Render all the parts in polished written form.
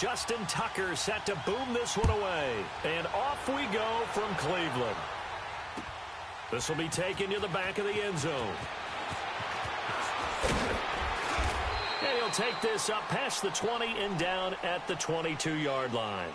Justin Tucker set to boom this one away. And off we go from Cleveland. This will be taken to the back of the end zone. And he'll take this up past the 20 and down at the 22-yard line.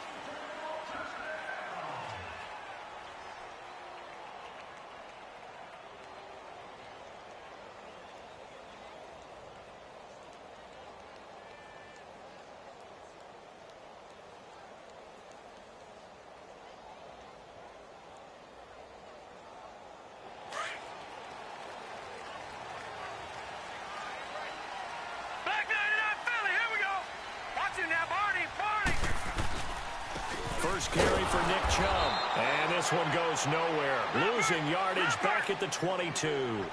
First carry for Nick Chubb. And this one goes nowhere. Losing yardage back at the 22.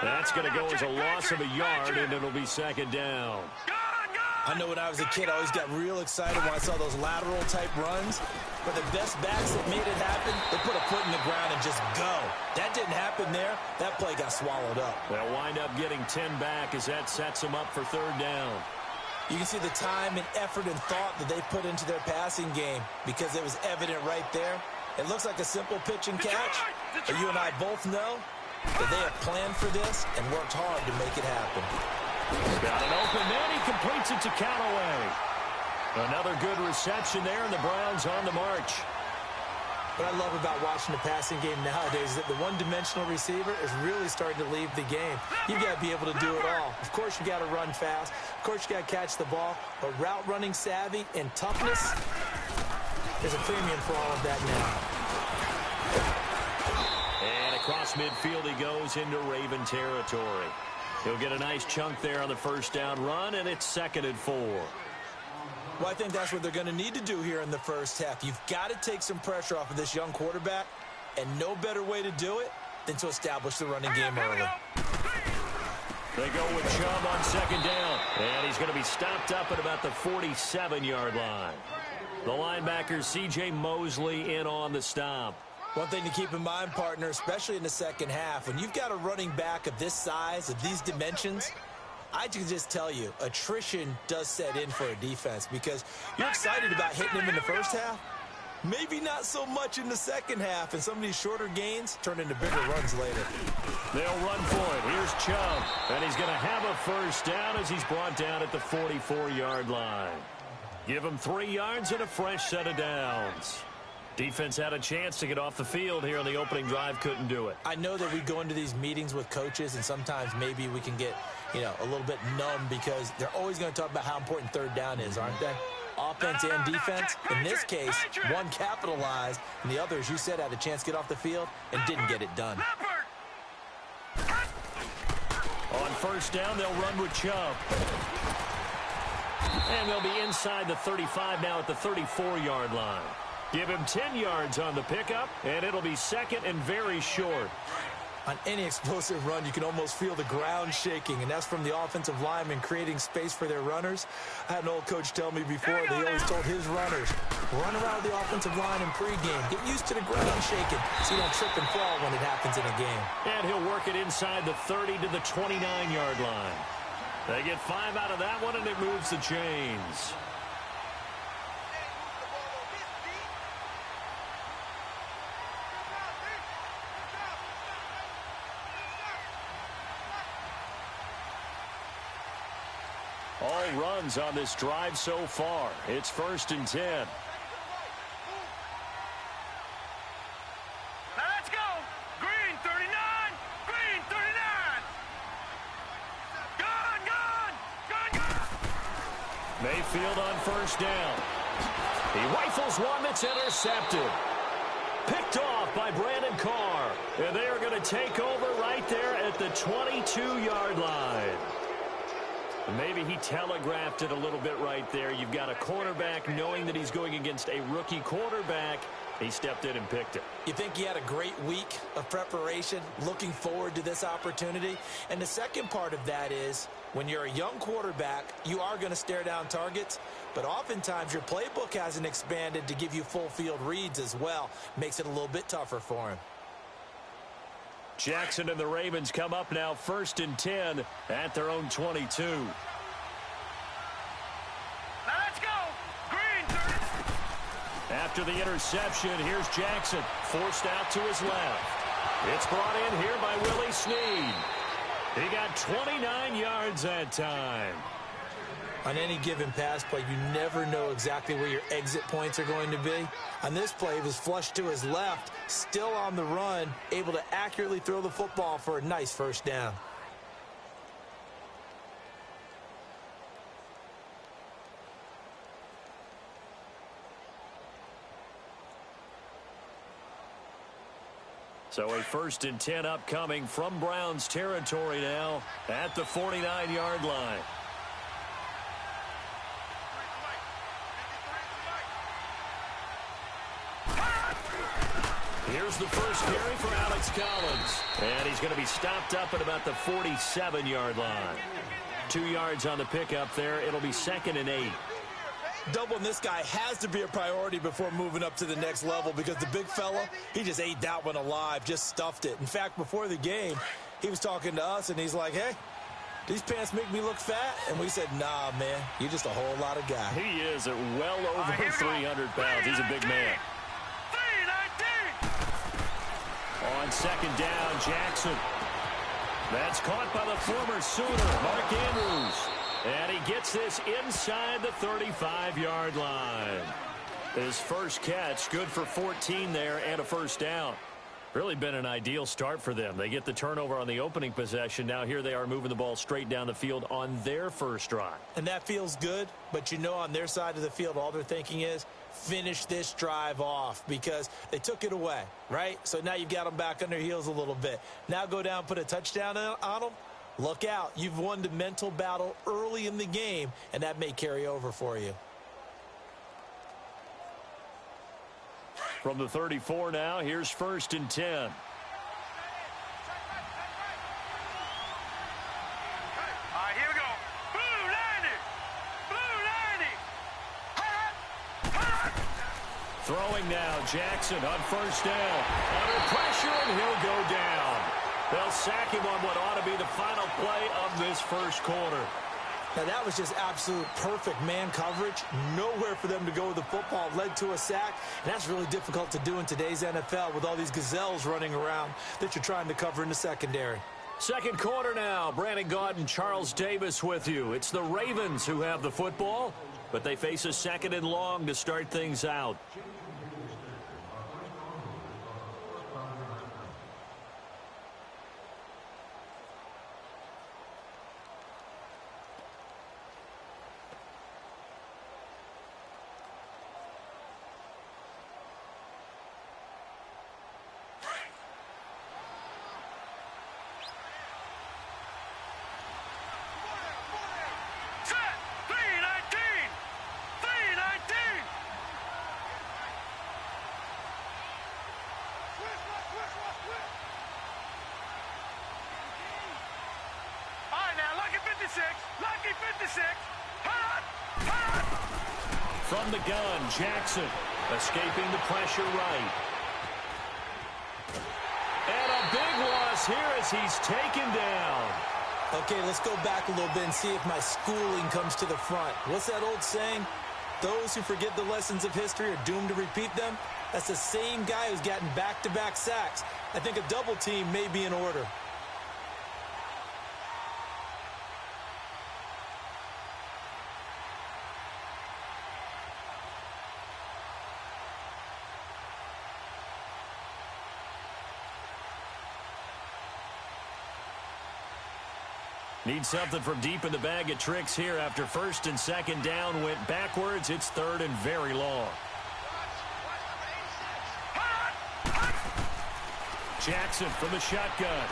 That's going to go as a loss of a yard, and it'll be second down. I know when I was a kid, I always got real excited when I saw those lateral-type runs. But the best backs that made it happen, they put a foot in the ground and just go. That didn't happen there. That play got swallowed up. They'll wind up getting 10 back as that sets them up for third down. You can see the time and effort and thought that they put into their passing game because it was evident right there. It looks like a simple pitch and catch, but you and I both know that they have planned for this and worked hard to make it happen. Got an open man. He completes it to Callaway. Another good reception there, and the Browns on the march. What I love about watching the passing game nowadays is that the one-dimensional receiver is really starting to leave the game. You've got to be able to do it all. Of course, you got to run fast. Of course, you got to catch the ball. But route running savvy and toughness, there's a premium for all of that now. And across midfield he goes into Raven territory. He'll get a nice chunk there on the first down run, and it's 2nd and 4. Well, I think that's what they're going to need to do here in the first half. You've got to take some pressure off of this young quarterback, and no better way to do it than to establish the running game early. They go with Chubb on second down, and he's going to be stopped up at about the 47-yard line. The linebacker, C.J. Mosley, in on the stop. One thing to keep in mind, partner, especially in the second half, when you've got a running back of this size, of these dimensions, I can just tell you, attrition does set in for a defense because you're excited about hitting him in the first half. Maybe not so much in the second half, and some of these shorter gains turn into bigger runs later. They'll run for it. Here's Chubb, and he's going to have a first down as he's brought down at the 44-yard line. Give him 3 yards and a fresh set of downs. Defense had a chance to get off the field here on the opening drive, couldn't do it. I know that we go into these meetings with coaches, and sometimes maybe we can get, a little bit numb because they're always going to talk about how important third down is, aren't they? Offense and defense. In this case, one capitalized, and the other, as you said, had a chance to get off the field and didn't get it done. On first down, they'll run with Chubb. And they'll be inside the 35 now at the 34-yard line. Give him 10 yards on the pickup, and it'll be second and very short. On any explosive run, you can almost feel the ground shaking, and that's from the offensive linemen creating space for their runners. I had an old coach tell me before, they always told his runners, run around the offensive line in pregame. Get used to the ground shaking so you don't trip and fall when it happens in a game. And he'll work it inside the 30 to the 29-yard line. They get 5 out of that one, and it moves the chains. All runs on this drive so far. It's 1st and 10. Now let's go. Green 39. Green 39. Gun. Mayfield on first down. He rifles one that's intercepted. Picked off by Brandon Carr. And they are going to take over right there at the 22-yard line. Maybe he telegraphed it a little bit right there. You've got a cornerback knowing that he's going against a rookie quarterback. He stepped in and picked it. You think he had a great week of preparation, looking forward to this opportunity? And the second part of that is, when you're a young quarterback, you are going to stare down targets, but oftentimes your playbook hasn't expanded to give you full field reads as well. Makes it a little bit tougher for him. Jackson and the Ravens come up now 1st and 10 at their own 22. Now let's go. Green After the interception, here's Jackson, forced out to his left. It's brought in here by Willie Snead. He got 29 yards that time. On any given pass play, you never know exactly where your exit points are going to be. On this play, he was flushed to his left, still on the run, able to accurately throw the football for a nice first down. So a 1st and 10 upcoming from Browns territory now at the 49-yard line. Here's the first carry for Alex Collins. And he's going to be stopped up at about the 47-yard line. 2 yards on the pickup there. It'll be 2nd and 8. Doubling this guy has to be a priority before moving up to the next level because the big fella, he just ate that one alive, just stuffed it. In fact, before the game, he was talking to us, and he's like, hey, these pants make me look fat? And we said, nah, man, you're just a whole lot of guy. He is at well over 300 pounds. He's a big man. On 2nd down, Jackson. That's caught by the former Sooner, Mark Andrews. And he gets this inside the 35-yard line. His first catch, good for 14 there and a first down. Really been an ideal start for them. They get the turnover on the opening possession. Now here they are moving the ball straight down the field on their first drive. And that feels good, but you know on their side of the field, all they're thinking is finish this drive off because they took it away, right? So now you've got them back on their heels a little bit. Now go down, put a touchdown on them. Look out. You've won the mental battle early in the game, and that may carry over for you. From the 34 now, here's 1st and 10. All right, here we go. Blue 90. Throwing now, Jackson on 1st down. Under pressure, and he'll go down. They'll sack him on what ought to be the final play of this first quarter. Now, that was just absolute perfect man coverage. Nowhere for them to go with the football. Led to a sack, and that's really difficult to do in today's NFL with all these gazelles running around that you're trying to cover in the secondary. Second quarter now. Brandon Gaudin, Charles Davis with you. It's the Ravens who have the football, but they face a 2nd and long to start things out. Lucky 56. From the gun, Jackson escaping the pressure right. And a big loss here as he's taken down. Okay, let's go back a little bit and see if my schooling comes to the front. What's that old saying? Those who forget the lessons of history are doomed to repeat them. That's the same guy who's gotten back-to-back sacks. I think a double team may be in order. Need something from deep in the bag of tricks here after 1st and 2nd down went backwards. It's 3rd and very long. Jackson from the shotgun.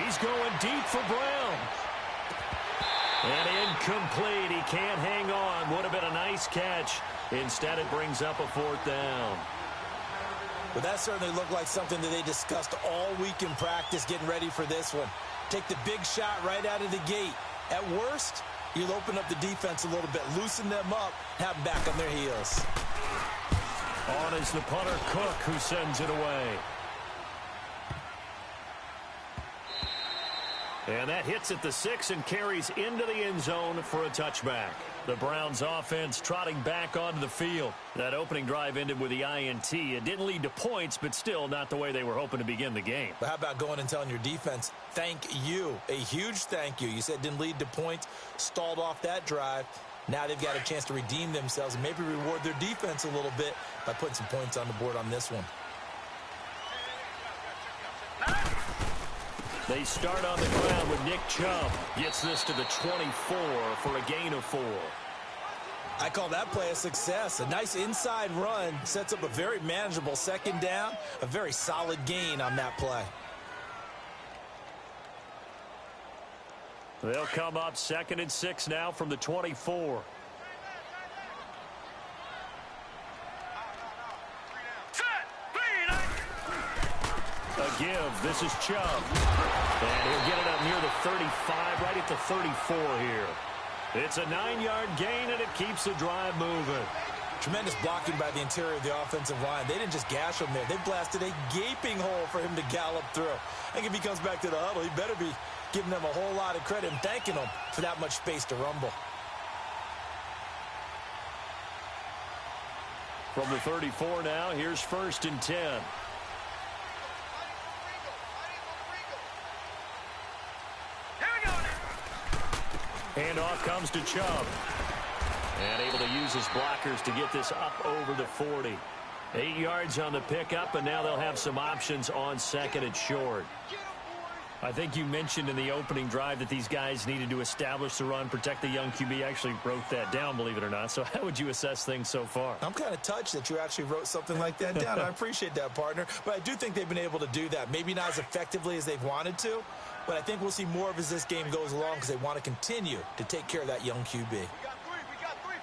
He's going deep for Brown. And incomplete. He can't hang on. Would have been a nice catch. Instead, it brings up a 4th down. Well, that certainly looked like something that they discussed all week in practice getting ready for this one. Take the big shot right out of the gate. At worst, you'll open up the defense a little bit, loosen them up, have them back on their heels. On is the punter, Cook, who sends it away. And that hits at the 6 and carries into the end zone for a touchback. The Browns offense trotting back onto the field. That opening drive ended with the INT. It didn't lead to points, but still not the way they were hoping to begin the game. But how about going and telling your defense, thank you, a huge thank you. You said it didn't lead to points, stalled off that drive. Now they've got a chance to redeem themselves and maybe reward their defense a little bit by putting some points on the board on this one. They start on the ground with Nick Chubb. Gets this to the 24 for a gain of 4. I call that play a success. A nice inside run sets up a very manageable second down. A very solid gain on that play. They'll come up 2nd and 6 now from the 24. A give. This is Chubb. And he'll get it up near the 35, right at the 34 here. It's a 9-yard gain, and it keeps the drive moving. Tremendous blocking by the interior of the offensive line. They didn't just gash him there. They blasted a gaping hole for him to gallop through. I think if he comes back to the huddle, he better be giving them a whole lot of credit and thanking them for that much space to rumble. From the 34 now, here's 1st and 10. Handoff comes to Chubb. And able to use his blockers to get this up over the 40. 8 yards on the pickup, and now they'll have some options on 2nd and short. I think you mentioned in the opening drive that these guys needed to establish the run, protect the young QB. I actually wrote that down, believe it or not. So how would you assess things so far? I'm kind of touched that you actually wrote something like that down. I appreciate that, partner. But I do think they've been able to do that. Maybe not as effectively as they've wanted to, but I think we'll see more of as this game goes along because they want to continue to take care of that young QB. We got three,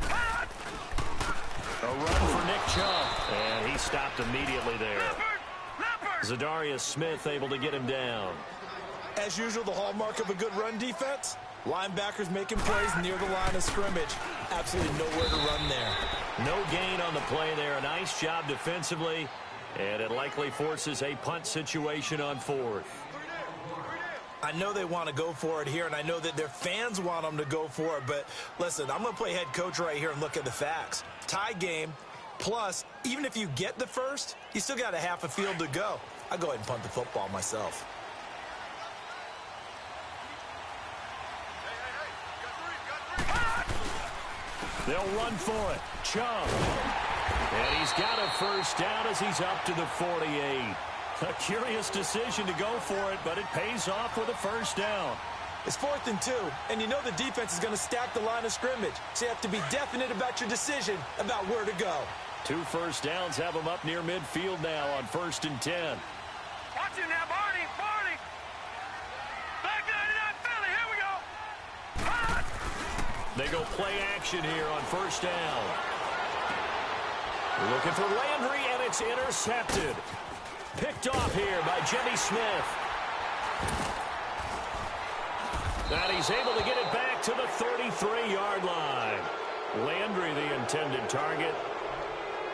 fellas. A run for Nick Chubb, and he stopped immediately there. Zadarius Smith able to get him down. As usual, the hallmark of a good run defense, linebackers making plays near the line of scrimmage. Absolutely nowhere to run there. No gain on the play there. A nice job defensively, and it likely forces a punt situation on 4th. I know they want to go for it here, and I know that their fans want them to go for it, but listen, I'm going to play head coach right here and look at the facts. Tie game, plus, even if you get the first, you still got a half a field to go. I'll go ahead and punt the football myself. They'll run for it. Chubb. And he's got a first down as he's up to the 48. A curious decision to go for it, but it pays off with a first down. It's 4th and 2, and you know the defense is going to stack the line of scrimmage, so you have to be definite about your decision about where to go. 2 first downs have them up near midfield now on 1st and 10. Watch it now, Barney. Back 99 Philly, here we go. They go play action here on 1st down. Looking for Landry, and it's intercepted. Picked off here by Jimmy Smith. And he's able to get it back to the 33-yard line. Landry, the intended target.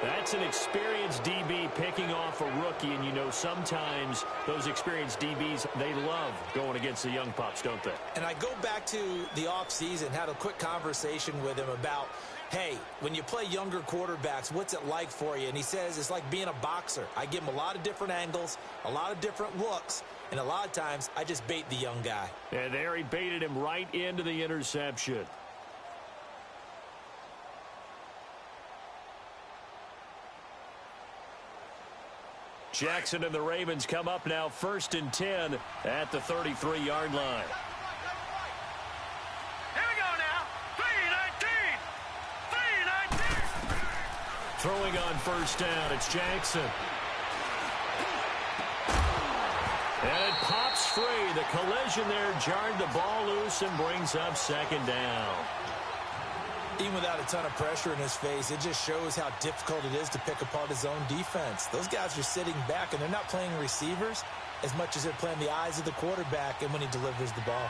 That's an experienced DB picking off a rookie, and you know sometimes those experienced DBs, they love going against the young pups, don't they? And I go back to the offseason, had a quick conversation with him about, hey, when you play younger quarterbacks, what's it like for you? And he says it's like being a boxer. I give him a lot of different angles, a lot of different looks, and a lot of times I just bait the young guy. And there he baited him right into the interception. Jackson and the Ravens come up now 1st and 10 at the 33-yard line. Here we go now. 3-19. Throwing on 1st down, it's Jackson. And it pops free. The collision there jarred the ball loose and brings up 2nd down. Even without a ton of pressure in his face, it just shows how difficult it is to pick apart his own defense. Those guys are sitting back, and they're not playing receivers as much as they're playing the eyes of the quarterback and when he delivers the ball.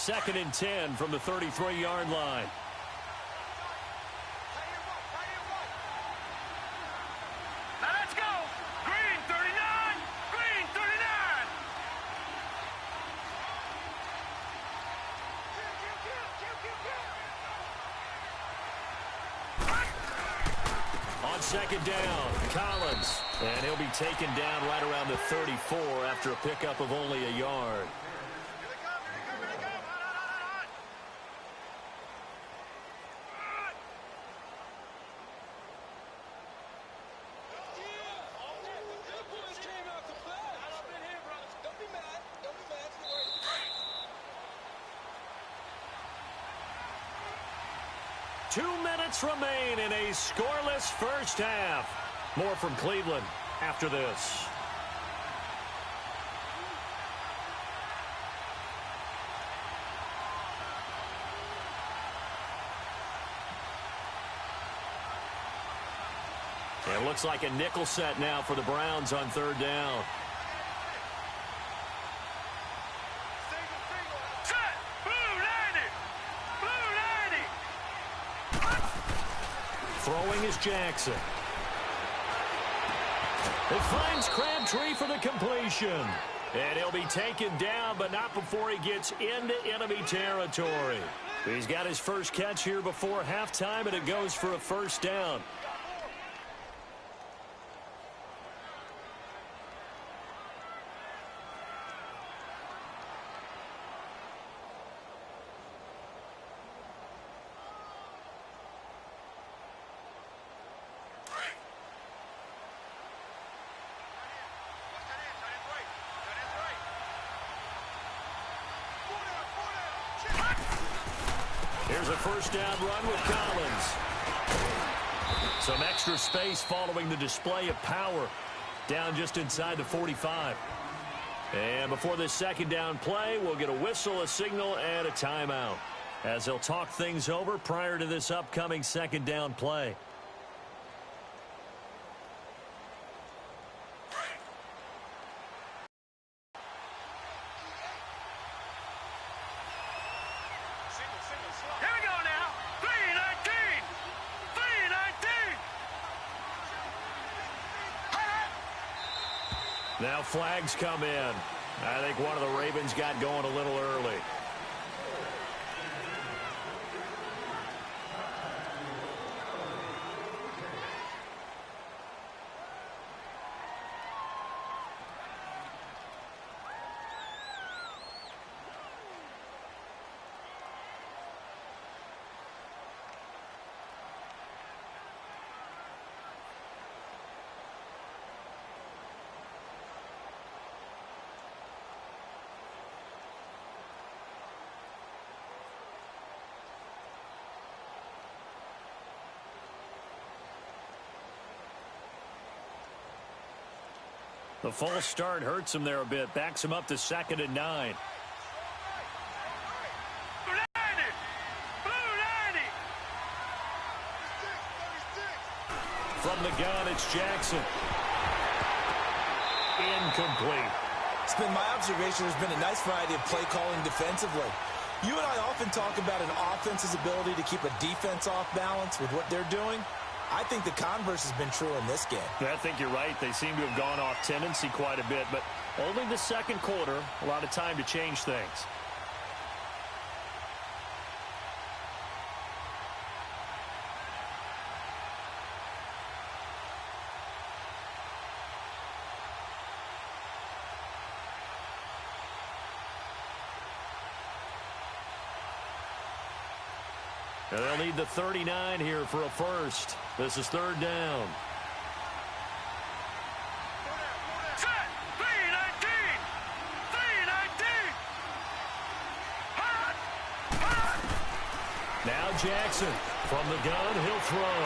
2nd and 10 from the 33-yard line. Now let's go. Green 39. Green 39. On 2nd down, Collins. And he'll be taken down right around the 34 after a pickup of only a yard. Remain in a scoreless first half. More from Cleveland after this. It looks like a nickel set now for the Browns on 3rd down. Throwing is Jackson. It finds Crabtree for the completion. And he'll be taken down, but not before he gets into enemy territory. He's got his first catch here before halftime, and it goes for a first down. Here's a first down run with Collins. Some extra space following the display of power. Down just inside the 45. And before this 2nd down play, we'll get a whistle, a signal, and a timeout, as they'll talk things over prior to this upcoming 2nd down play. Now flags come in. I think one of the Ravens got going a little early. The false start hurts him there a bit. Backs him up to 2nd and 9. From the gun, it's Jackson. Incomplete. It's been my observation there's been a nice variety of play calling defensively. You and I often talk about an offense's ability to keep a defense off balance with what they're doing. I think the converse has been true in this game. I think you're right. They seem to have gone off tendency quite a bit, but only the 2nd quarter, a lot of time to change things. And they'll need the 39 here for a first. This is 3rd down. Set! 319! 319! Hot! Hot! Now Jackson from the gun, he'll throw.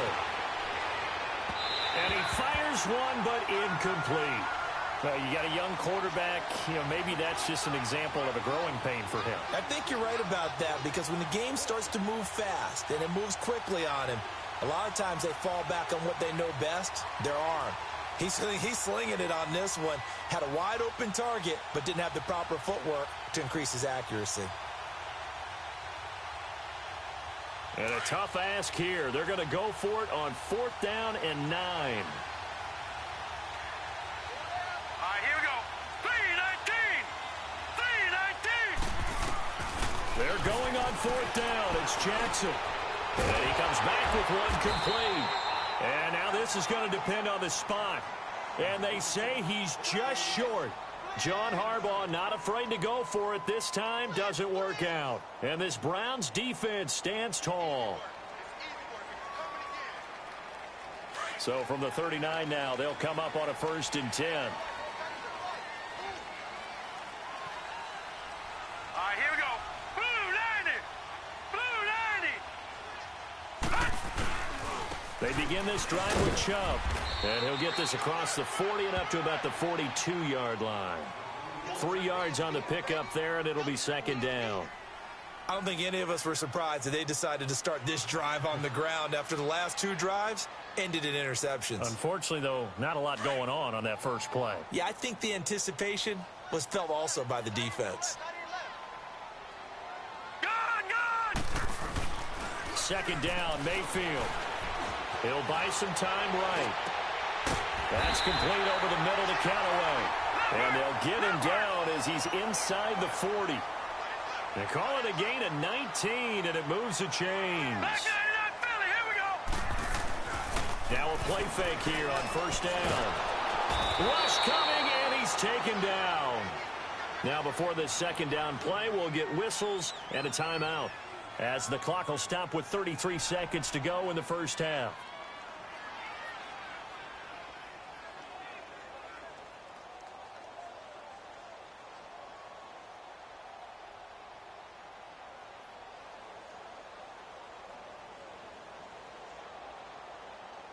And he fires one, but incomplete. You got a young quarterback, maybe that's just an example of a growing pain for him. I think you're right about that, because when the game starts to move fast and it moves quickly on him, a lot of times they fall back on what they know best, their arm. He's slinging it on this one. Had a wide open target, but didn't have the proper footwork to increase his accuracy. And a tough ask here. They're going to go for it on 4th down and 9. All right, here we go. 3-19. 3-19. They're going on 4th down. It's Jackson. And he comes back with one complete. And now this is going to depend on the spot. And they say he's just short. John Harbaugh not afraid to go for it this time. Doesn't work out. And this Browns defense stands tall. So from the 39 now, they'll come up on a 1st and 10. All right, here we go. Blue 90. Blue 90. They begin this drive with Chubb. And he'll get this across the 40 and up to about the 42-yard line. 3 yards on the pickup there, and it'll be 2nd down. I don't think any of us were surprised that they decided to start this drive on the ground after the last 2 drives ended in interceptions. Unfortunately, though, not a lot going on that first play. Yeah, I think the anticipation was felt also by the defense. Gone. 2nd down, Mayfield. He'll buy some time right. That's complete over the middle to Callaway. And they'll get him down as he's inside the 40. They call it a gain of 19, and it moves the chains. Back 99 Philly, here we go. Now a play fake here on 1st down. Rush coming, and he's taken down. Now before this 2nd down play, we'll get whistles and a timeout, as the clock will stop with 33 seconds to go in the first half.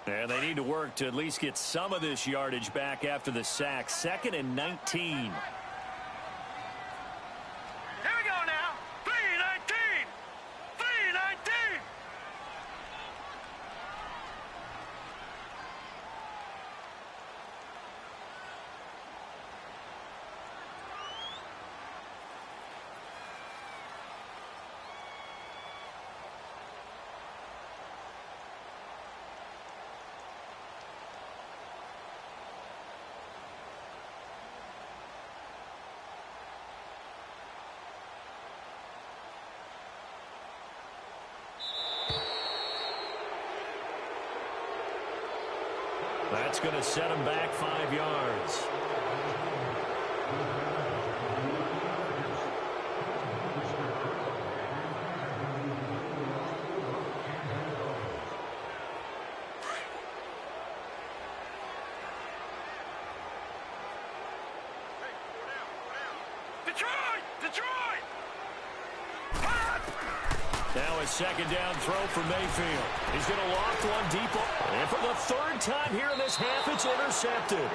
And they need to work to at least get some of this yardage back after the sack. 2nd and 19. Here we go now. 3-19. 3-19. That's going to set him back 5 yards. Detroit. Now a 2nd down throw for Mayfield. He's going to loft one deep. And for the 3rd time here in this half, it's intercepted.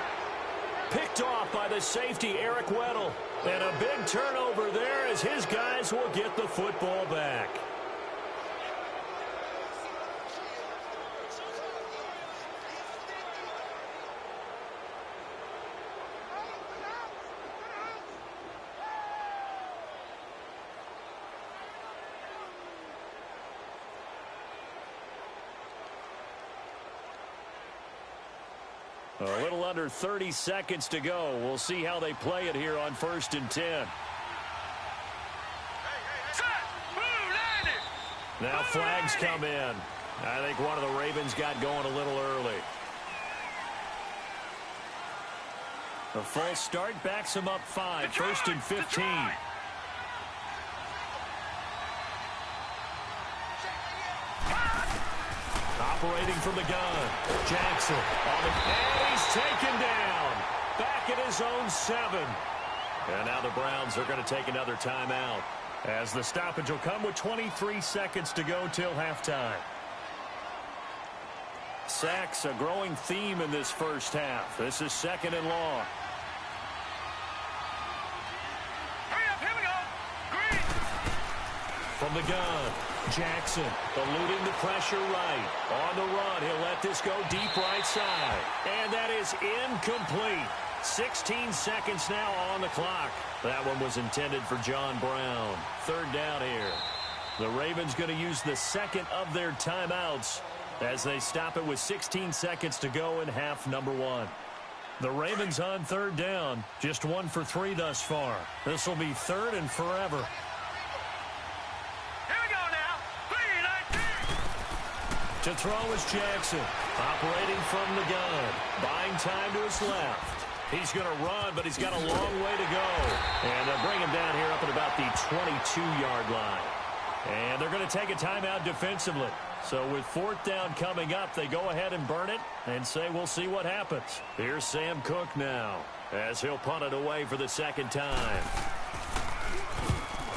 Picked off by the safety, Eric Weddle. And a big turnover there as his guys will get the football back. A little under 30 seconds to go. We'll see how they play it here on 1st and 10. Now flags come in. I think one of the Ravens got going a little early. A false start backs them up 5. 1st and 15. Operating from the gun. Jackson. And he's taken down. Back at his own 7. And now the Browns are going to take another timeout, as the stoppage will come with 23 seconds to go till halftime. Sacks, a growing theme in this first half. This is 2nd and long. Hurry up, here we go. Green. From the gun, Jackson eluding the pressure right. On the run, he'll let this go deep right side. And that is incomplete. 16 seconds now on the clock. That one was intended for John Brown. 3rd down here. The Ravens going to use the second of their timeouts as they stop it with 16 seconds to go in half number 1. The Ravens on third down, just 1 for 3 thus far. This will be third and forever. Here we go now. 3-19. To throw is Jackson, operating from the gun, buying time to his left. He's going to run, but he's got a long way to go. And they'll bring him down here up at about the 22-yard line. And they're going to take a timeout defensively. So with fourth down coming up, they go ahead and burn it and say we'll see what happens. Here's Sam Cook now as he'll punt it away for the second time.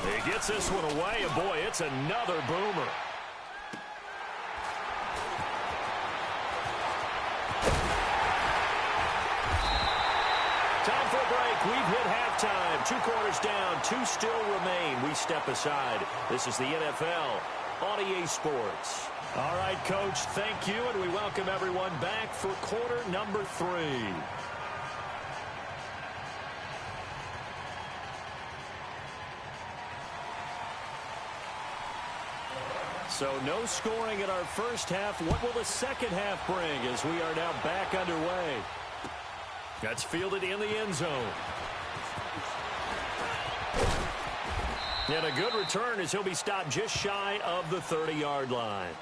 He gets this one away, and boy, it's another boomer. Time for a break. We've hit halftime. 2 quarters down. 2 still remain. We step aside. This is the NFL on EA Sports. All right, Coach, thank you, and we welcome everyone back for quarter number 3. So no scoring in our first half. What will the second half bring as we are now back underway? That's fielded in the end zone. And a good return as he'll be stopped just shy of the 30-yard line.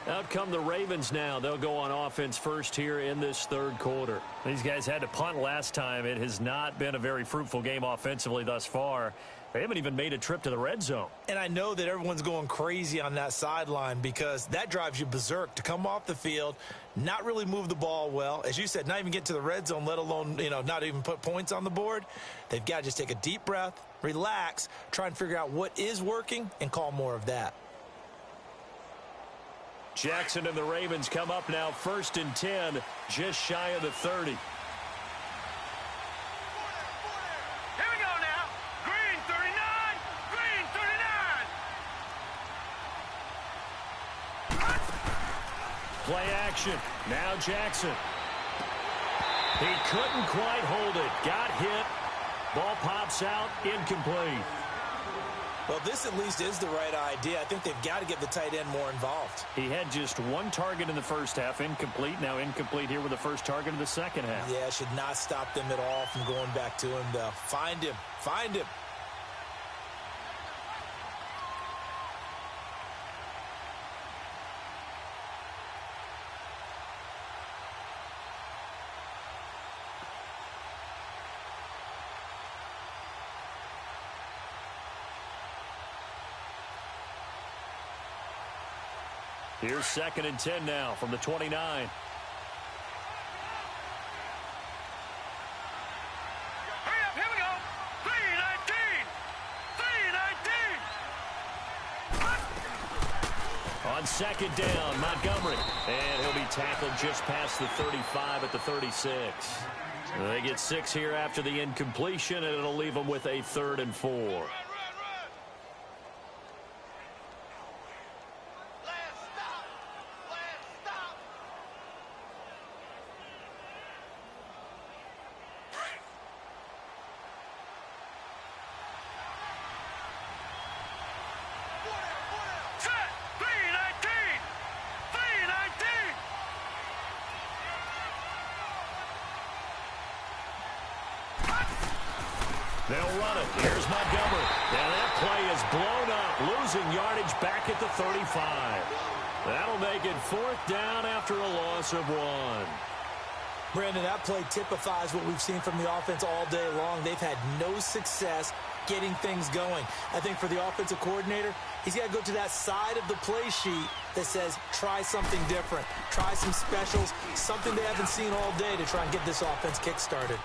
Out come the Ravens now. They'll go on offense first here in this third quarter. These guys had to punt last time. It has not been a very fruitful game offensively thus far. They haven't even made a trip to the red zone. And I know that everyone's going crazy on that sideline because that drives you berserk to come off the field, not really move the ball well. As you said, not even get to the red zone, let alone, not even put points on the board. They've got to just take a deep breath, relax, try and figure out what is working, and call more of that. Jackson and the Ravens come up now 1st and 10, just shy of the 30. Here we go now. Green 39. Green 39. Play action. Now Jackson. He couldn't quite hold it. Got hit. Ball pops out. Incomplete. Well, this at least is the right idea. I think they've got to get the tight end more involved. He had just 1 target in the first half. Incomplete. Now incomplete here with the first target of the second half. Yeah, should not stop them at all from going back to him, though. Find him. Find him. Here's 2nd and 10 now from the 29. Hurry up, here we go. 3-19. 3-19. On 2nd down, Montgomery. And he'll be tackled just past the 35 at the 36. They get 6 here after the incompletion, and it'll leave them with a 3rd and 4. They'll run it. Here's Montgomery. And that play is blown up, losing yardage back at the 35. That'll make it 4th down after a loss of 1. Brandon, that play typifies what we've seen from the offense all day long. They've had no success getting things going. I think for the offensive coordinator, he's got to go to that side of the play sheet that says try something different, try some specials, something they haven't seen all day to try and get this offense kick-started.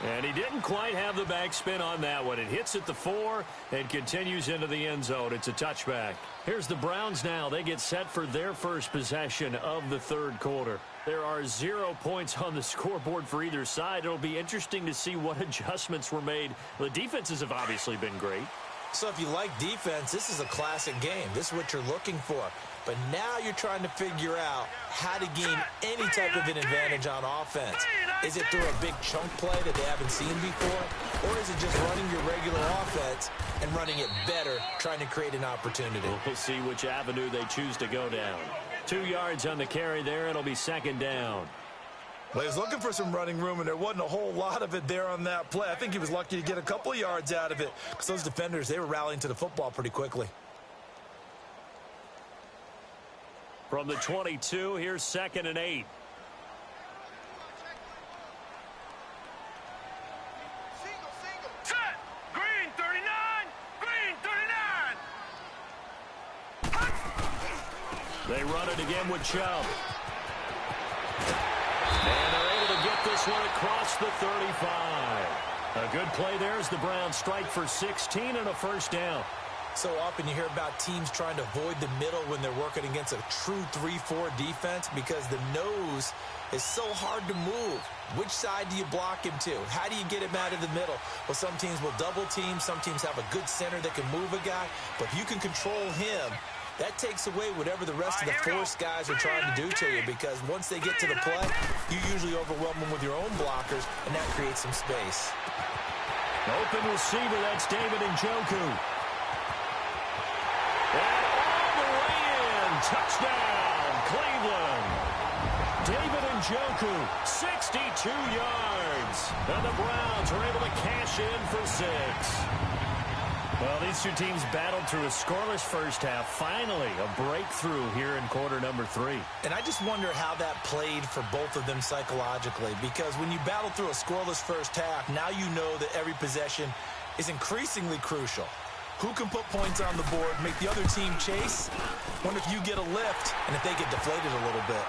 And he didn't quite have the backspin on that one. It hits at the 4 and continues into the end zone. It's a touchback. Here's the Browns now. They get set for their first possession of the third quarter. There are 0 points on the scoreboard for either side. It'll be interesting to see what adjustments were made. The defenses have obviously been great. So if you like defense, this is a classic game. This is what you're looking for. But now you're trying to figure out how to gain any type of an advantage on offense. Is it through a big chunk play that they haven't seen before? Or is it just running your regular offense and running it better, trying to create an opportunity? We'll see which avenue they choose to go down. 2 yards on the carry there. It'll be second down. Well, he was looking for some running room, and there wasn't a whole lot of it there on that play. I think he was lucky to get a couple of yards out of it because those defenders, they were rallying to the football pretty quickly. From the 22, here's 2nd and 8. Set. Green 39. Green 39. They run it again with Chubb. And they're able to get this one across the 35. A good play there as the Browns strike for 16 and a first down. So often you hear about teams trying to avoid the middle when they're working against a true 3-4 defense because the nose is so hard to move. Which side do you block him to? How do you get him out of the middle? Well, some teams will double team. Some teams have a good center that can move a guy. But if you can control him, that takes away whatever the rest of the force guys are trying to do to you because once they get to the play, you usually overwhelm them with your own blockers, and that creates some space. Open receiver, that's David Njoku. And all the way in. Touchdown, Cleveland. David Njoku, 62 yards. And the Browns are able to cash in for 6. Well, these two teams battled through a scoreless first half. Finally, a breakthrough here in quarter number 3. And I just wonder how that played for both of them psychologically, because when you battle through a scoreless first half, now you know that every possession is increasingly crucial. Who can put points on the board, make the other team chase? Wonder if you get a lift and if they get deflated a little bit.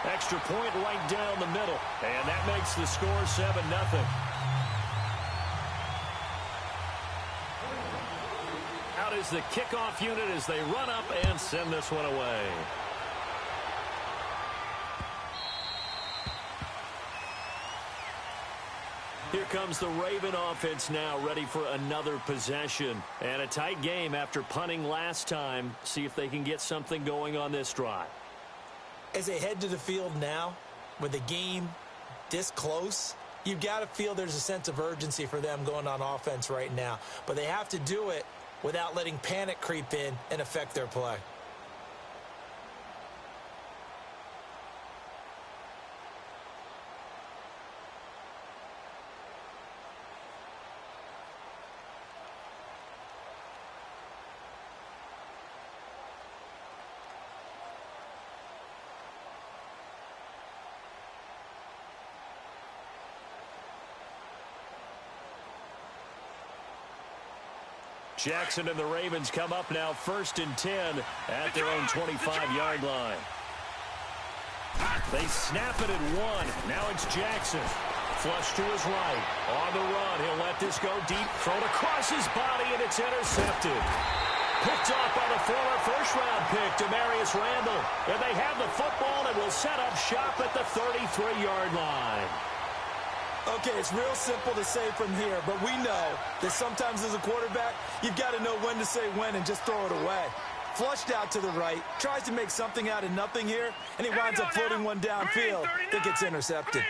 Extra point right down the middle. And that makes the score 7-0. Out is the kickoff unit as they run up and send this one away. Here comes the Raven offense now, ready for another possession. And a tight game after punting last time. See if they can get something going on this drive. As they head to the field now, with the game this close, you've got to feel there's a sense of urgency for them going on offense right now. But they have to do it without letting panic creep in and affect their play. Jackson and the Ravens come up now 1st and 10 at their own 25-yard line. They snap it at 1. Now it's Jackson. Flush to his right. On the run. He'll let this go deep. Thrown across his body, and it's intercepted. Picked off by the former first-round pick, Demarius Randall. And they have the football and will set up shop at the 33-yard line. Okay, it's real simple to say from here, but we know that sometimes as a quarterback, you've got to know when to say when and just throw it away. Flushed out to the right, tries to make something out of nothing here, and he winds up floating one downfield that gets intercepted.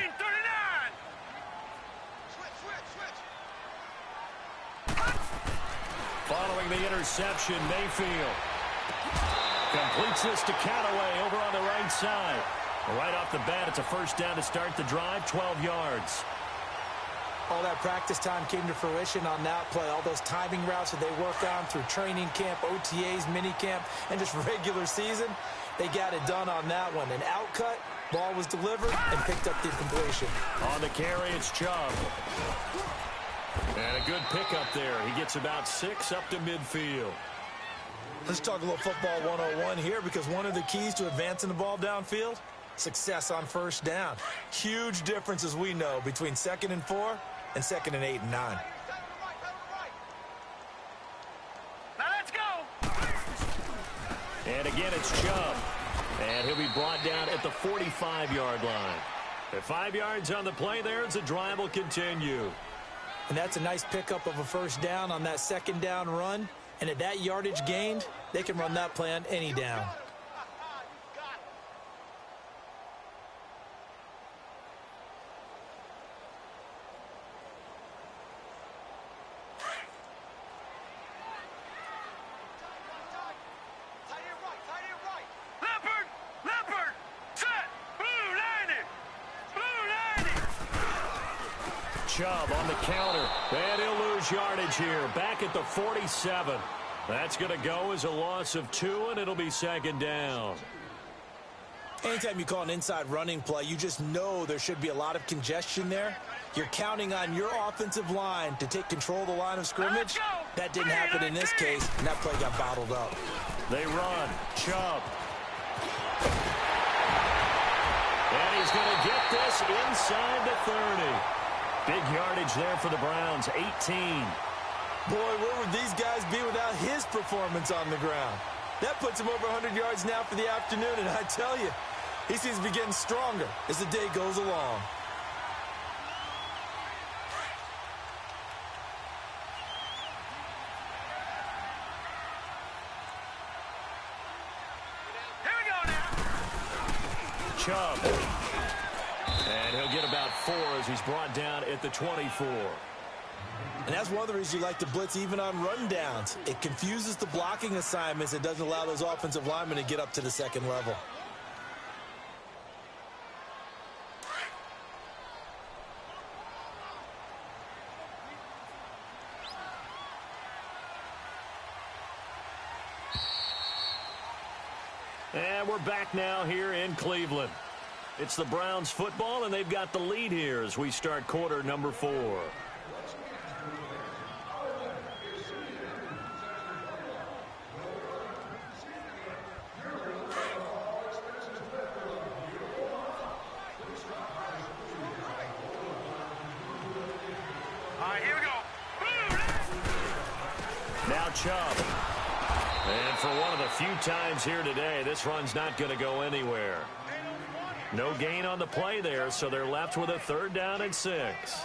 Following the interception, Mayfield completes this to Callaway over on the right side. Right off the bat, it's a first down to start the drive, 12 yards. All that practice time came to fruition on that play. All those timing routes that they work on through training camp, OTAs, minicamp, and just regular season, they got it done on that one. An outcut, ball was delivered, and picked up the completion. On the carry, it's Chubb. And a good pickup there. He gets about 6 up to midfield. Let's talk a little football 101 here, because one of the keys to advancing the ball downfield, success on first down. Huge difference, as we know, between 2nd and 4 and 2nd and 8 and 9. Now let's go. And again, it's Chubb. And he'll be brought down at the 45-yard line. At 5 yards on the play there, as the drive will continue. And that's a nice pickup of a first down on that second down run. And at that yardage gained, they can run that play on any down. Chubb on the counter, and he'll lose yardage here, back at the 47. That's going to go as a loss of 2, and it'll be second down. Anytime you call an inside running play, you just know there should be a lot of congestion there. You're counting on your offensive line to take control of the line of scrimmage. That didn't happen in this case, and that play got bottled up. They run. Chubb. And he's going to get this inside the 30. Big yardage there for the Browns, 18. Boy, where would these guys be without his performance on the ground? That puts him over 100 yards now for the afternoon, and I tell you, he seems to be getting stronger as the day goes along. Here we go now. Chubb. And he'll get about 4 as he's brought down at the 24. And that's one of the reasons you like to blitz even on run downs. It confuses the blocking assignments. It doesn't allow those offensive linemen to get up to the second level. And we're back now here in Cleveland. It's the Browns football, and they've got the lead here as we start quarter number 4. All right, here we go. Now Chubb. And for one of the few times here today, this run's not going to go anywhere. No gain on the play there, so they're left with a 3rd down and 6.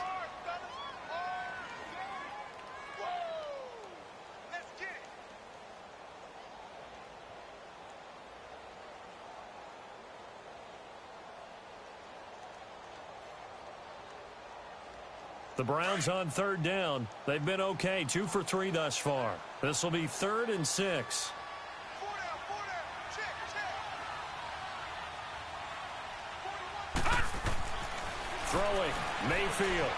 The Browns on 3rd down. They've been okay, 2 for 3 thus far. This will be 3rd and 6. Throwing, Mayfield.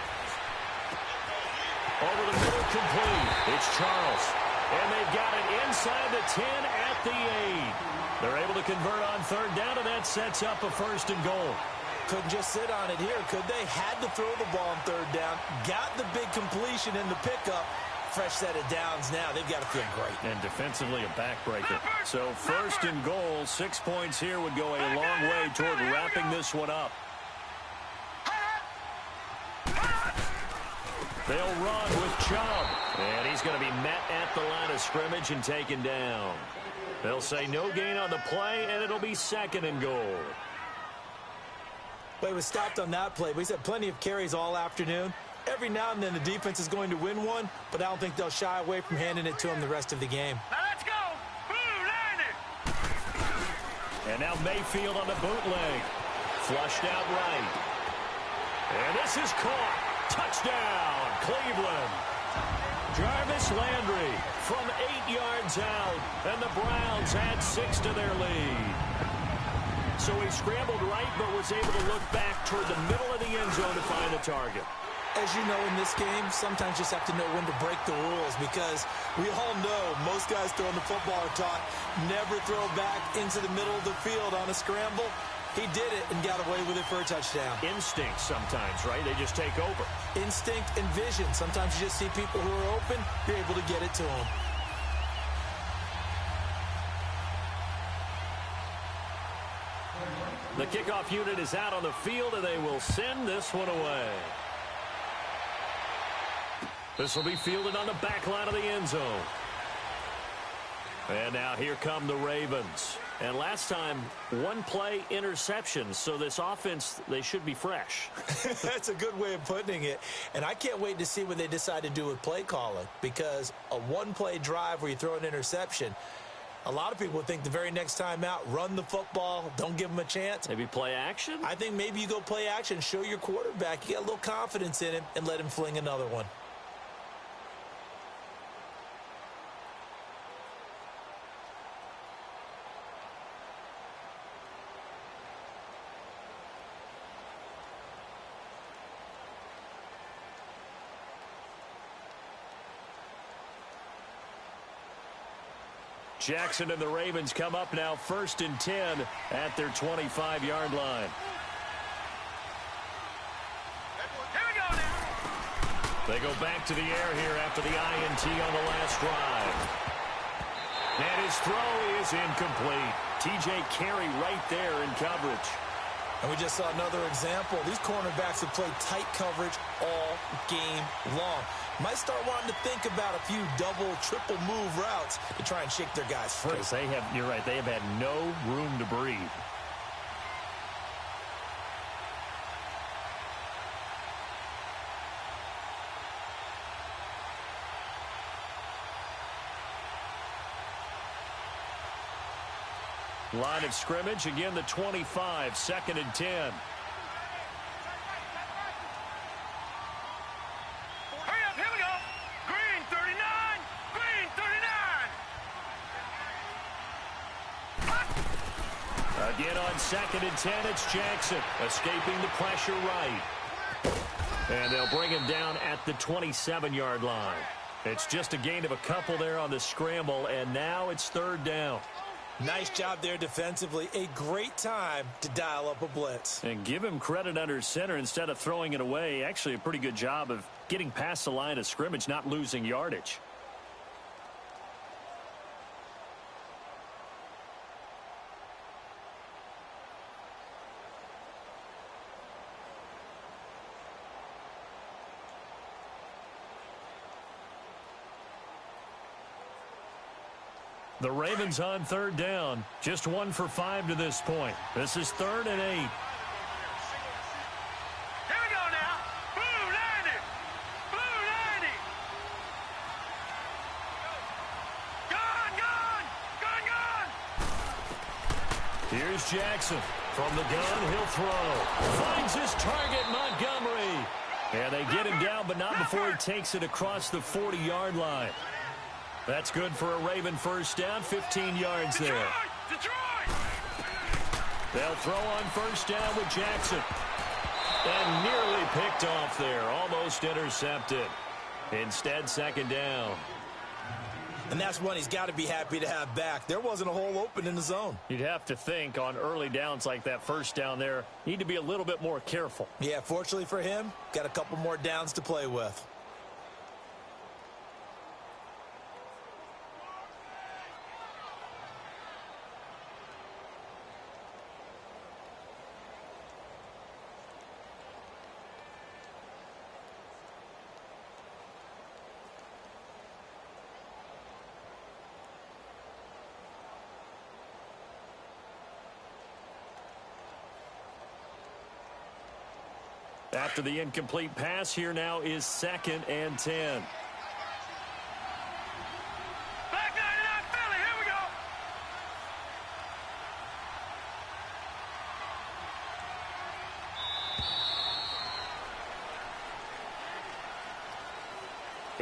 Over the middle, complete. It's Charles. And they've got it inside the 10 at the 8. They're able to convert on 3rd down, and that sets up a 1st and goal. Couldn't just sit on it here, could they? Had to throw the ball on 3rd down. Got the big completion in the pickup. Fresh set of downs now. They've got to feel great. And defensively a backbreaker. So 1st and goal, 6 points here would go a long way toward wrapping this one up. They'll run with Chubb. And he's going to be met at the line of scrimmage and taken down. They'll say no gain on the play, and it'll be 2nd and goal. But he was stopped on that play. But he's had plenty of carries all afternoon. Every now and then the defense is going to win one, but I don't think they'll shy away from handing it to him the rest of the game. Now let's go. And now Mayfield on the bootleg. Flushed out right. And this is caught. Touchdown, Cleveland. Jarvis Landry from 8 yards out, and the Browns add 6 to their lead. So he scrambled right, but was able to look back toward the middle of the end zone to find the target. As you know, in this game, sometimes you just have to know when to break the rules, because we all know most guys throwing the football are taught never throw back into the middle of the field on a scramble. He did it and got away with it for a touchdown. Instinct sometimes, right? They just take over. Instinct and vision. Sometimes you just see people who are open, you're able to get it to them. The kickoff unit is out on the field, and they will send this one away. This will be fielded on the back line of the end zone. And now here come the Ravens. And last time, one play interception. So this offense, they should be fresh. That's a good way of putting it. And I can't wait to see what they decide to do with play calling. Because a one-play drive where you throw an interception, a lot of people would think the very next time out, run the football, don't give them a chance. Maybe play action? I think maybe you go play action, show your quarterback, you got a little confidence in him, and let him fling another one. Jackson and the Ravens come up now 1st and 10 at their 25-yard line. Here we go now. They go back to the air here after the INT on the last drive. And his throw is incomplete. TJ Carey right there in coverage. And we just saw another example. These cornerbacks have played tight coverage all game long. Might start wanting to think about a few double, triple move routes to try and shake their guys free. Because you're right, they have had no room to breathe. Line of scrimmage, again the 25, 2nd and 10. Hurry up, here we go. Green 39, green 39. Again on 2nd and 10, it's Jackson escaping the pressure right. And they'll bring him down at the 27-yard line. It's just a gain of a couple there on the scramble, and now it's 3rd down. Nice job there defensively. A great time to dial up a blitz. And give him credit under center instead of throwing it away. Actually, a pretty good job of getting past the line of scrimmage, not losing yardage. The Ravens on 3rd down. Just 1 for 5 to this point. This is 3rd and 8. Here we go now. Blue 90. Blue 90. Gun, gun. Gun, gun. Here's Jackson. From the gun, he'll throw. Finds his target, Montgomery. And they get him down, but not before he takes it across the 40-yard line. That's good for a Raven 1st down, 15 yards there. Detroit! They'll throw on 1st down with Jackson. And nearly picked off there, almost intercepted. Instead, 2nd down. And that's one he's got to be happy to have back. There wasn't a hole open in the zone. You'd have to think on early downs like that 1st down there, need to be a little bit more careful. Yeah, fortunately for him, got a couple more downs to play with. After the incomplete pass, here now is 2nd and 10. Back 99 Philly, here we go.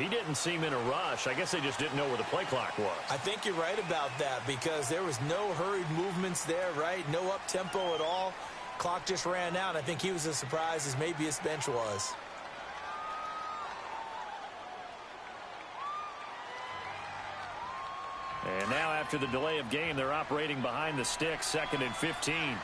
He didn't seem in a rush. I guess they just didn't know where the play clock was. I think you're right about that because there was no hurried movements there, right? No up-tempo at all. Clock just ran out. I think he was as surprised as maybe his bench was. And now after the delay of game, they're operating behind the sticks, 2nd and 15.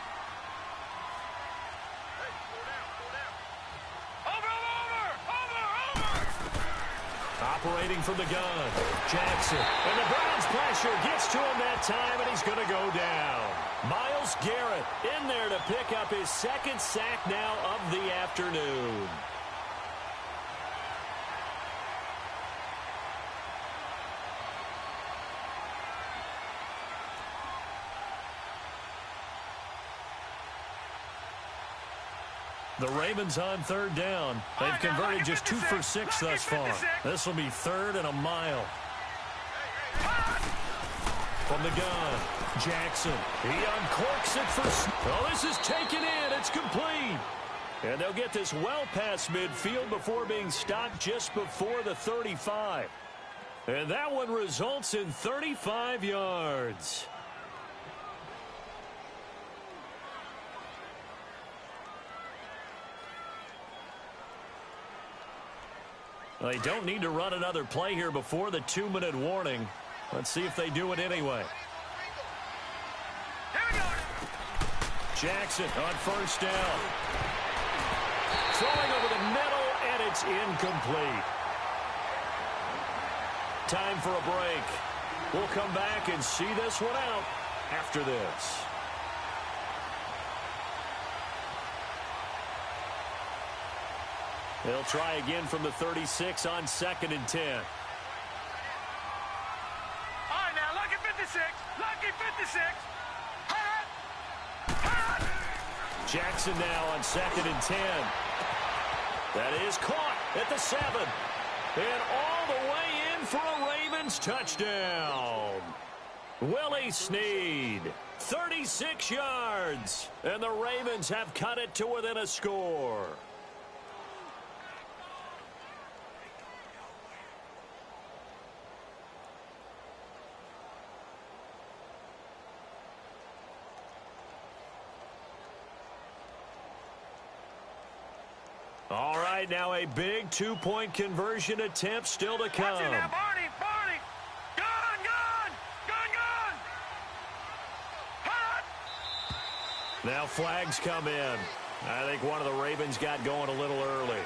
Operating from the gun, Jackson. And the Browns pressure gets to him that time, and he's going to go down. Myles Garrett in there to pick up his 2nd sack now of the afternoon. The Ravens on third down. They've converted just 2 for 6 thus far. This will be 3rd and a mile. From the gun, Jackson. He uncorks it for... Oh, this is taken in. It's complete. And they'll get this well past midfield before being stopped just before the 35. And that one results in 35 yards. They don't need to run another play here before the 2-minute warning. Let's see if they do it anyway. Jackson on first down. Throwing over the middle, and it's incomplete. Time for a break. We'll come back and see this one out after this. They'll try again from the 36 on 2nd and 10. All right, now, lucky 56. Lucky 56. Hot. Hot. Jackson now on 2nd and 10. That is caught at the 7. And all the way in for a Ravens touchdown. Willie Snead, 36 yards. And the Ravens have cut it to within a score. All right, now a big 2-point conversion attempt still to come. Watch it now, Barney. Barney. Gun, gun. Gun, gun. Hot. Now flags come in. I think one of the Ravens got going a little early.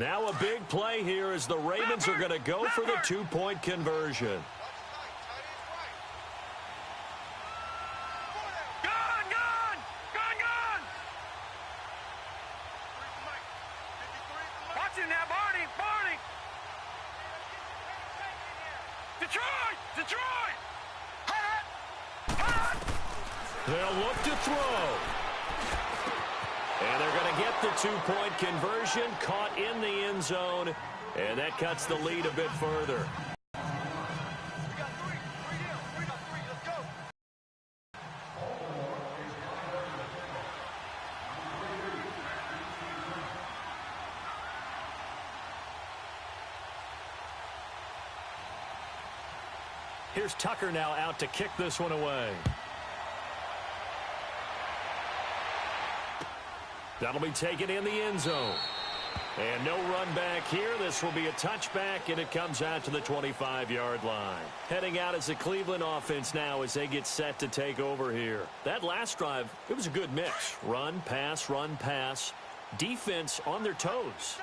Now a big play here as the Ravens are going to go for the 2-point conversion. Gun, gun. Gun, gun. Watch it now, Barney. Barney. Detroit. Detroit. Hot. Hot. They'll look to throw. And they're going to get the 2-point conversion, caught in the end zone, and that cuts the lead a bit further. Here's Tucker now out to kick this one away. That'll be taken in the end zone. And no run back here. This will be a touchback, and it comes out to the 25-yard line. Heading out as the Cleveland offense now as they get set to take over here. That last drive, it was a good mix. Run, pass, defense on their toes.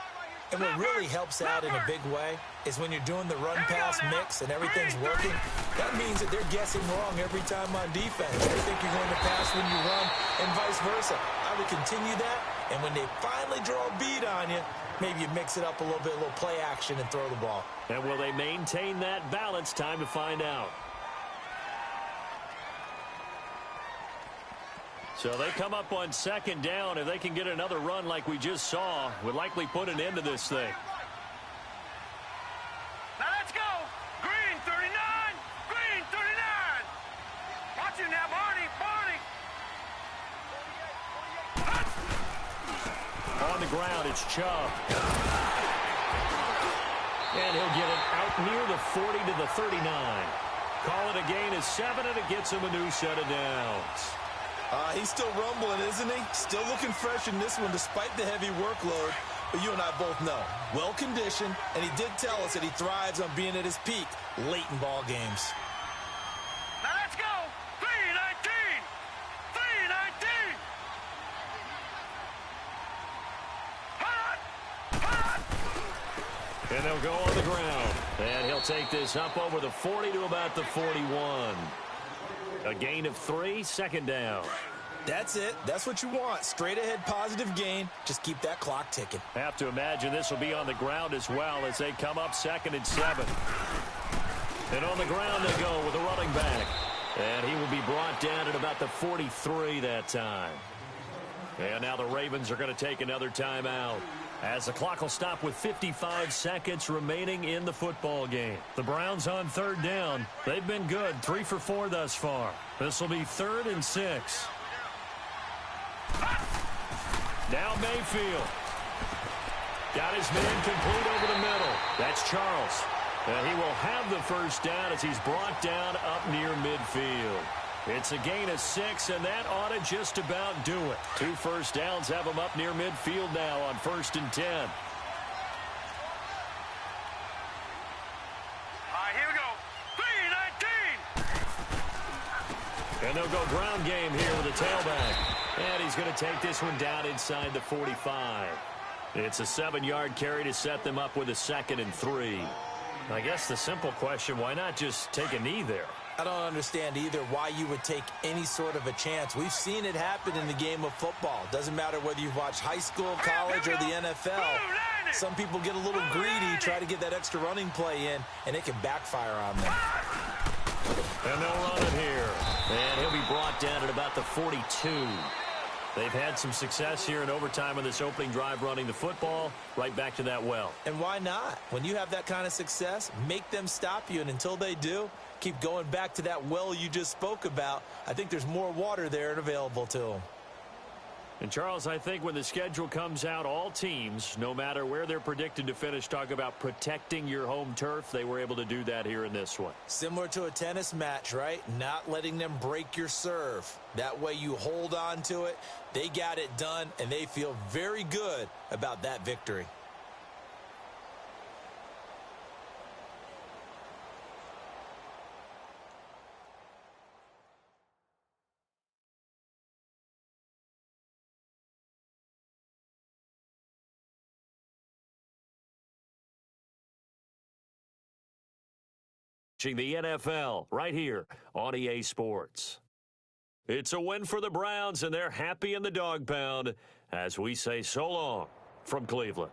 And what really helps out in a big way is when you're doing the run-pass mix and everything's working, that means that they're guessing wrong every time on defense. They think you're going to pass when you run and vice versa. I would continue that, and when they finally draw a beat on you, maybe you mix it up a little bit, a little play action and throw the ball. And will they maintain that balance? Time to find out. So they come up on 2nd down. If they can get another run like we just saw, would likely put an end to this thing. Now let's go. Green 39. Green 39. Watch it now, Barney. Barney. On the ground, it's Chubb. And he'll get it out near the 40 to the 39. Call it a gain of 7, and it gets him a new set of downs. He's still rumbling, isn't he? Still looking fresh in this one despite the heavy workload. But you and I both know, well-conditioned, and he did tell us that he thrives on being at his peak late in ball games. Now let's go. 319. 319. Hot. Hot. And they'll go on the ground. And he'll take this up over the 40 to about the 41. A gain of 3, second down. That's it. That's what you want. Straight ahead positive gain. Just keep that clock ticking. Have to imagine this will be on the ground as well as they come up 2nd and 7. And on the ground they go with a running back. And he will be brought down at about the 43 that time. And now the Ravens are going to take another timeout, as the clock will stop with 55 seconds remaining in the football game. The Browns on 3rd down. They've been good, 3 for 4 thus far. This will be 3rd and 6. Now Mayfield. Got his man complete over the middle. That's Charles. And he will have the first down as he's brought down up near midfield. It's a gain of 6, and that ought to just about do it. 2 first downs have him up near midfield now on 1st and 10. All right, here we go. 3-19. And they'll go ground game here with a tailback. And he's going to take this one down inside the 45. It's a 7-yard carry to set them up with a 2nd and 3. I guess the simple question, why not just take a knee there? I don't understand either why you would take any sort of a chance. We've seen it happen in the game of football. Doesn't matter whether you've watched high school, college, or the NFL. Some people get a little greedy, try to get that extra running play in, and it can backfire on them. And they'll run it here. And he'll be brought down at about the 42. They've had some success here in overtime on this opening drive running the football. Right back to that well. And why not? When you have that kind of success, make them stop you. And until they do, keep going back to that well you just spoke about. I think there's more water there and available to them. And, Charles, I think when the schedule comes out, all teams, no matter where they're predicted to finish, talk about protecting your home turf. They were able to do that here in this one. Similar to a tennis match, right? Not letting them break your serve. That way you hold on to it. They got it done, and they feel very good about that victory. The NFL right here on EA Sports. It's a win for the Browns, and they're happy in the dog pound as we say so long from Cleveland.